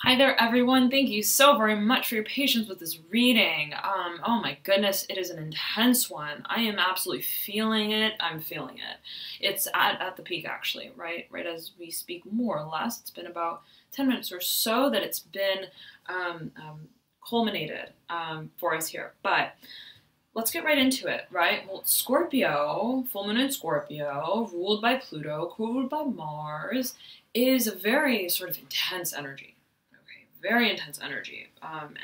Hi there, everyone. Thank you so very much for your patience with this reading. Oh my goodness, it is an intense one. I am absolutely feeling it. I'm feeling it. It's at the peak, actually, right as we speak, more or less. It's been about 10 minutes or so that it's been culminated for us here. But let's get right into it, right? Well, Scorpio, full moon in Scorpio, ruled by Pluto, ruled by Mars, is a very sort of intense energy. Very intense energy. And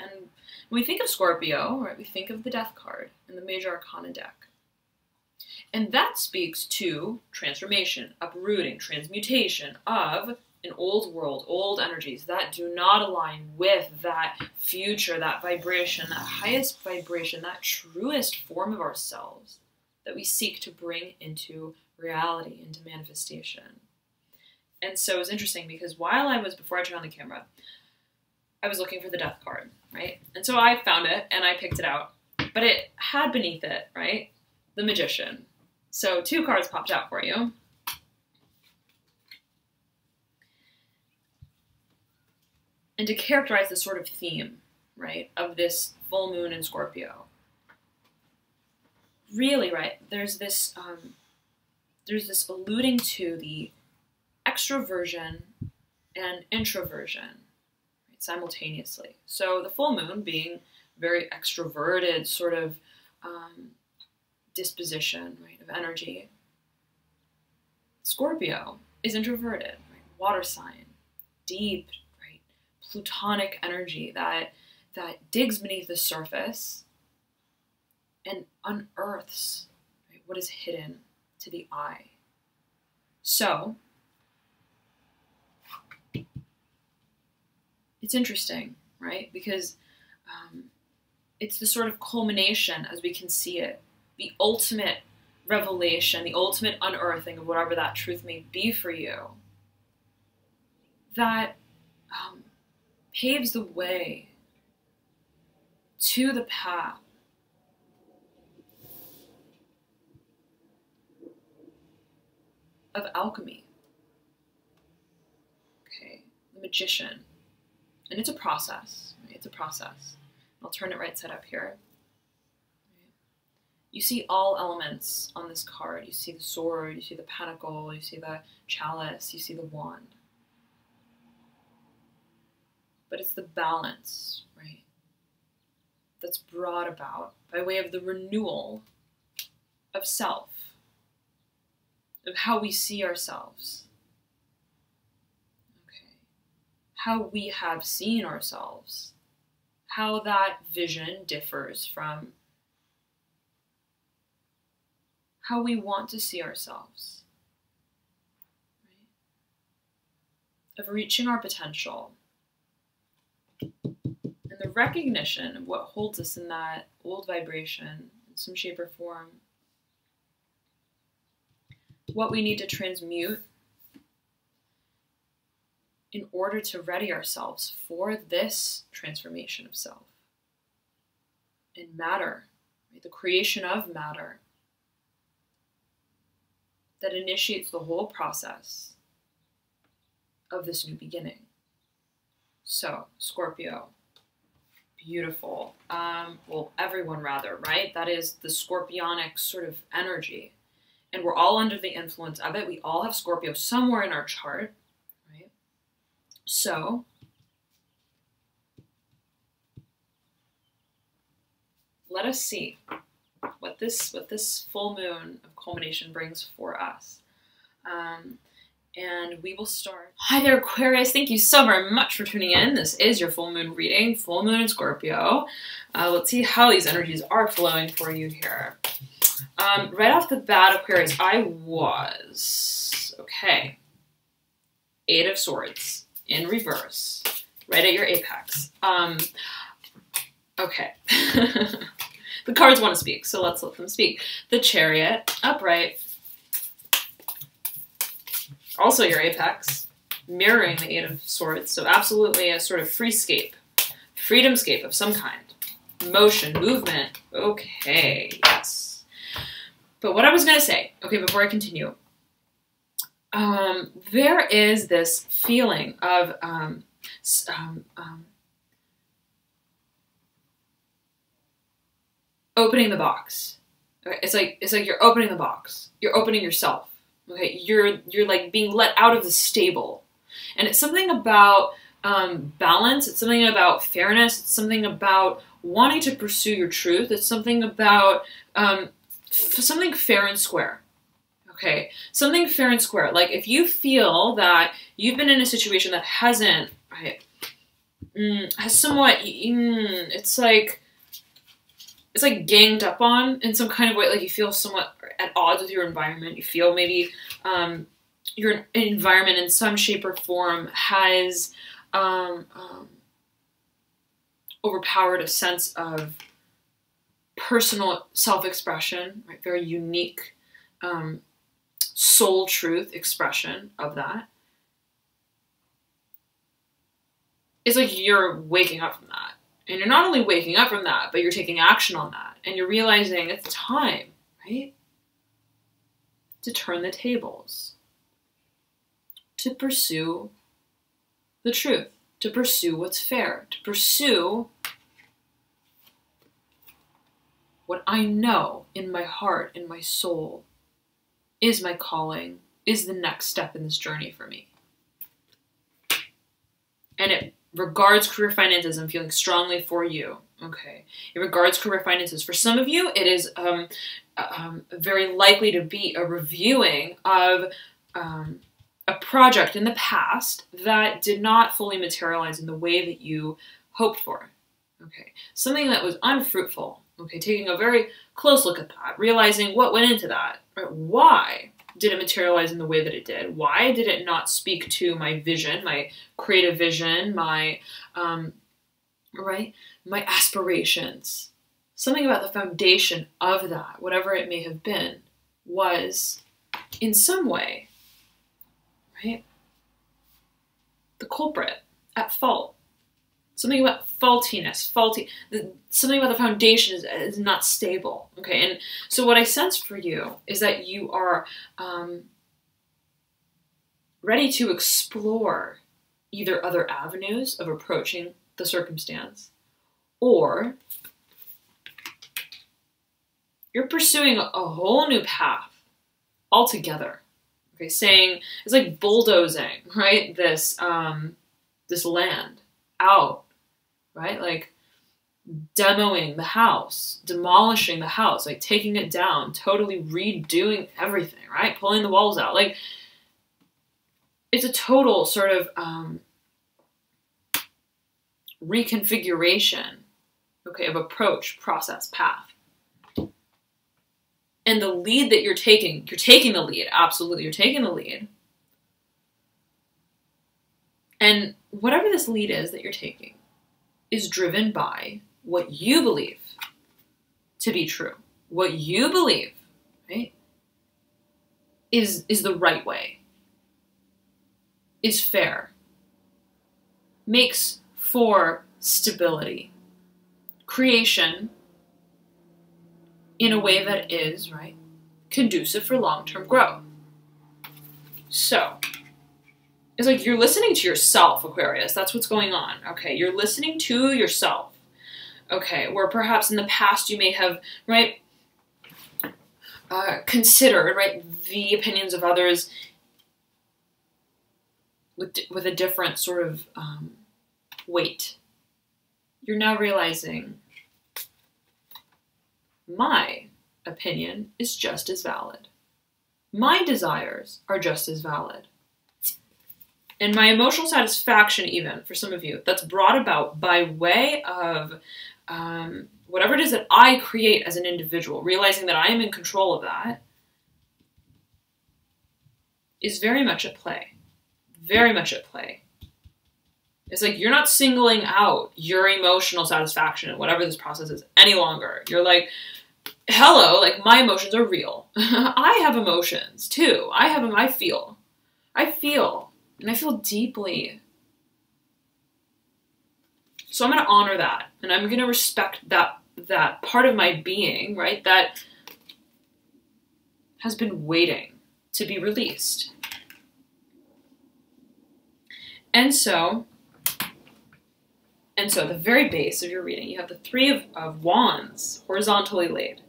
when we think of Scorpio, right, we think of the Death card in the Major Arcana deck. And that speaks to transformation, uprooting, transmutation of an old world, old energies that do not align with that future, that vibration, that highest vibration, that truest form of ourselves that we seek to bring into reality, into manifestation. And so it was interesting because before I turned on the camera, I was looking for the Death card, right? And so I found it and I picked it out, but it had beneath it, right, the Magician. So 2 cards popped out for you. And to characterize the sort of theme, right, of this full moon in Scorpio, really, right, there's this alluding to the extroversion and introversion simultaneously. So the full moon being very extroverted sort of disposition, right, of energy. Scorpio is introverted, right, water sign, deep, right, plutonic energy that digs beneath the surface and unearths, right, what is hidden to the eye. So it's interesting, right? Because it's the sort of culmination, as we can see it, the ultimate revelation, the ultimate unearthing of whatever that truth may be for you, that paves the way to the path of alchemy. Okay, the Magician. And it's a process, right? It's a process. I'll turn it right side up here. You see all elements on this card. You see the sword, you see the pentacle, you see the chalice, you see the wand. But it's the balance, right, that's brought about by way of the renewal of self, of how we see ourselves. How we have seen ourselves, how that vision differs from how we want to see ourselves, right? Of reaching our potential, and the recognition of what holds us in that old vibration in some shape or form, what we need to transmute in order to ready ourselves for this transformation of self. And matter, right, the creation of matter that initiates the whole process of this new beginning. So, Scorpio, beautiful. Well, everyone rather, right? That is the scorpionic sort of energy. And we're all under the influence of it. We all have Scorpio somewhere in our chart. So, let us see what this full moon of culmination brings for us. And we will start. Hi there, Aquarius. Thank you so very much for tuning in. This is your full moon reading, full moon in Scorpio. Let's see how these energies are flowing for you here. Right off the bat, Aquarius, okay. 8 of Swords. In reverse, right at your apex. Okay. The cards want to speak, so let's let them speak. The Chariot, upright. Also your apex, mirroring the 8 of Swords, so absolutely a sort of freescape, freedomscape of some kind. Motion, movement, okay, yes. But what I was going to say, okay, before I continue, there is this feeling of opening the box. Okay? It's like you're opening the box. You're opening yourself. Okay, you're like being let out of the stable, and it's something about balance. It's something about fairness. It's something about wanting to pursue your truth. It's something about something fair and square. Okay, something fair and square. Like if you feel that you've been in a situation that hasn't, right, has somewhat, it's like ganged up on in some kind of way. Like you feel somewhat at odds with your environment. You feel maybe your environment in some shape or form has overpowered a sense of personal self-expression, right? Very unique soul truth expression of that. It's like you're waking up from that. And you're not only waking up from that, but you're taking action on that. And you're realizing it's time, right? To turn the tables. To pursue the truth. To pursue what's fair. To pursue what I know in my heart, in my soul, is my calling, is the next step in this journey for me. And it regards career finances. I'm feeling strongly for you. Okay. It regards career finances. For some of you, it is very likely to be a reviewing of a project in the past that did not fully materialize in the way that you hoped for. Okay. Something that was unfruitful. Okay. Taking a very close look at that, realizing what went into that. Right? Why did it materialize in the way that it did? Why did it not speak to my vision, my creative vision, my, my aspirations? Something about the foundation of that, whatever it may have been, was in some way, right, the culprit, at fault. Something about faultiness, something about the foundation is not stable, okay? And so what I sense for you is that you are ready to explore either other avenues of approaching the circumstance, or you're pursuing a whole new path altogether, okay? Saying, it's like bulldozing, right? This land out. Right? Like demoing the house, demolishing the house, like taking it down, totally redoing everything, right? Pulling the walls out. Like it's a total sort of reconfiguration, okay, of approach, process, path. And the lead that you're taking the lead. Absolutely, you're taking the lead. And whatever this lead is that you're taking is driven by what you believe to be true. What you believe, right, is the right way, is fair, makes for stability, creation in a way that is, right, conducive for long-term growth. So, it's like you're listening to yourself, Aquarius. That's what's going on, okay? You're listening to yourself, okay? Where perhaps in the past you may have, right, considered, right, the opinions of others with a different sort of weight. You're now realizing my opinion is just as valid. My desires are just as valid. And my emotional satisfaction, even, for some of you, that's brought about by way of whatever it is that I create as an individual, realizing that I am in control of that, is very much at play. Very much at play. It's like you're not singling out your emotional satisfaction, whatever this process is, any longer. You're like, hello, like my emotions are real. I have emotions too. I have them, I feel. And I feel deeply. So I'm going to honor that. And I'm going to respect that part of my being, right, that has been waiting to be released. And so And so at the very base of your reading, you have the Three of Wands horizontally laid.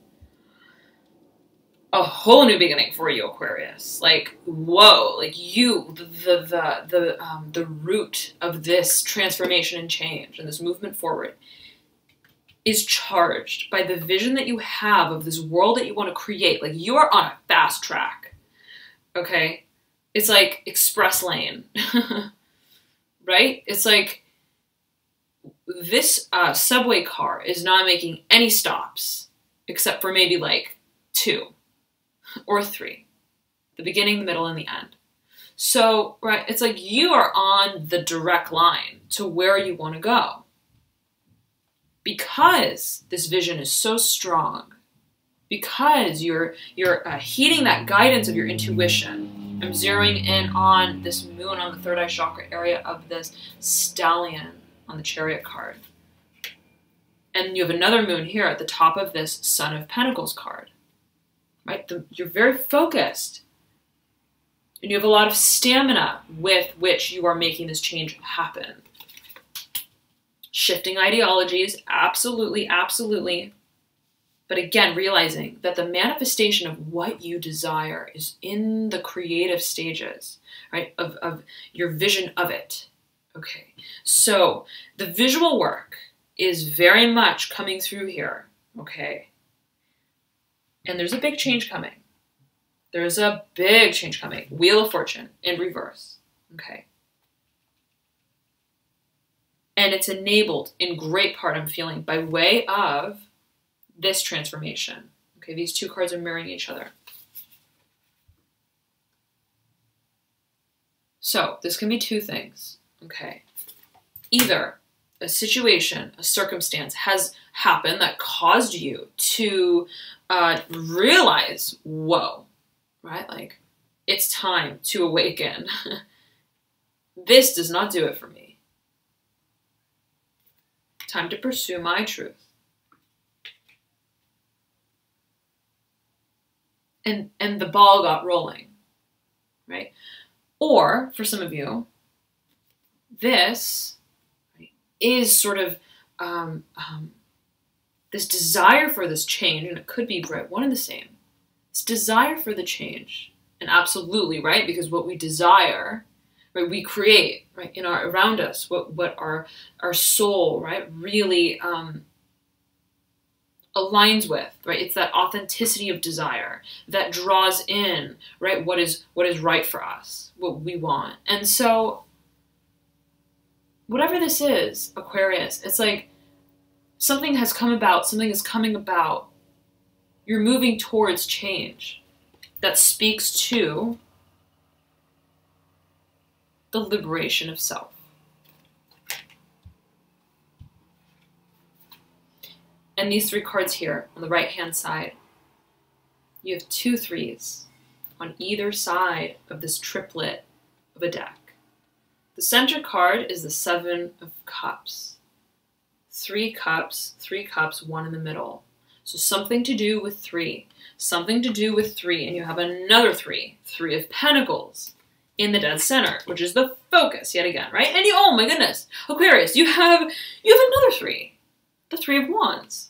A whole new beginning for you, Aquarius. Like, whoa, like you, the root of this transformation and change and this movement forward is charged by the vision that you have of this world that you want to create. Like, you are on a fast track, okay? It's like express lane, right? It's like this subway car is not making any stops except for maybe like 2 or 3, the beginning, the middle, and the end. So, right, it's like you are on the direct line to where you want to go. Because this vision is so strong, because you're heeding that guidance of your intuition. I'm zeroing in on this moon on the third eye chakra area of this stallion on the Chariot card. And you have another moon here at the top of this Son of Pentacles card. Right? You're very focused. And you have a lot of stamina with which you are making this change happen. Shifting ideologies, absolutely, absolutely. But again, realizing that the manifestation of what you desire is in the creative stages, right, of your vision of it. Okay, so the visual work is very much coming through here, okay? And there's a big change coming. There's a big change coming. Wheel of Fortune in reverse, okay? And it's enabled in great part, I'm feeling, by way of this transformation. Okay, these two cards are mirroring each other. So this can be two things, okay? Either a situation, a circumstance has happened that caused you to realize, whoa, right? Like, it's time to awaken. This does not do it for me. Time to pursue my truth. And the ball got rolling, right? Or, for some of you, this is sort of this desire for this change, and it could be one and the same. This desire for the change, and absolutely, right? Because what we desire, right, we create, right, around us, what our soul, right, really aligns with, right? It's that authenticity of desire that draws in, right, what is right for us, what we want. And so whatever this is, Aquarius, it's like something has come about, something is coming about. You're moving towards change that speaks to the liberation of self. And these 3 cards here on the right-hand side, you have 2 3s on either side of this triplet of a deck. The center card is the 7 of Cups. 3 cups, 3 cups, 1 in the middle. So something to do with 3, something to do with 3, and you have another 3 of Pentacles in the dead center, which is the focus yet again, right? And oh my goodness, Aquarius, you have another 3, the 3 of Wands.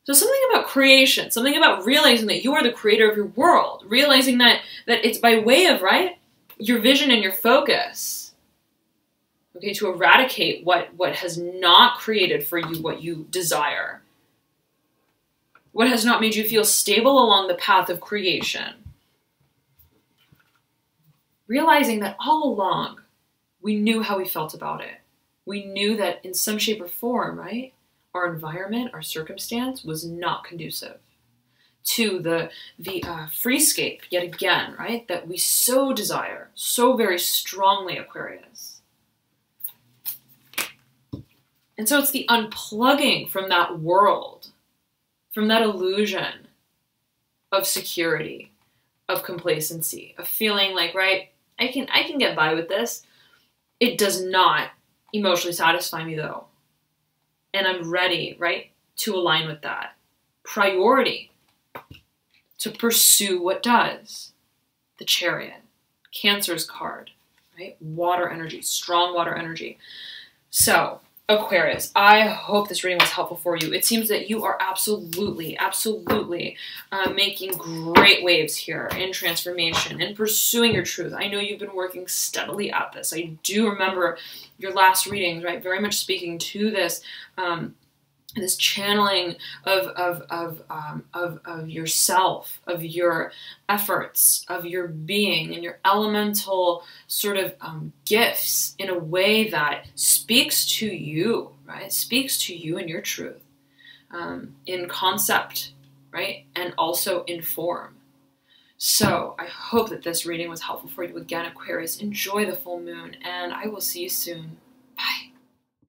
So something about creation, something about realizing that you are the creator of your world, realizing that it's by way of, right, your vision and your focus, okay, to eradicate what has not created for you what you desire, what has not made you feel stable along the path of creation. Realizing that all along, we knew how we felt about it. We knew that in some shape or form, right, our environment, our circumstance was not conducive to the freescape, yet again, right, that we so desire, so very strongly, Aquarius. And so it's the unplugging from that world, from that illusion of security, of complacency, of feeling like, right, I can get by with this. It does not emotionally satisfy me though. And I'm ready, right, to align with that. Priority to pursue what does. The Chariot, Cancer's card, right? Water energy, strong water energy. So Aquarius, I hope this reading was helpful for you. It seems that you are absolutely making great waves here in transformation and pursuing your truth. I know you've been working steadily at this. I do remember your last readings, right? Very much speaking to this, this channeling of yourself, of your efforts, of your being, and your elemental sort of gifts in a way that speaks to you, right? Speaks to you and your truth in concept, right? And also in form. So I hope that this reading was helpful for you. Again, Aquarius, enjoy the full moon, and I will see you soon.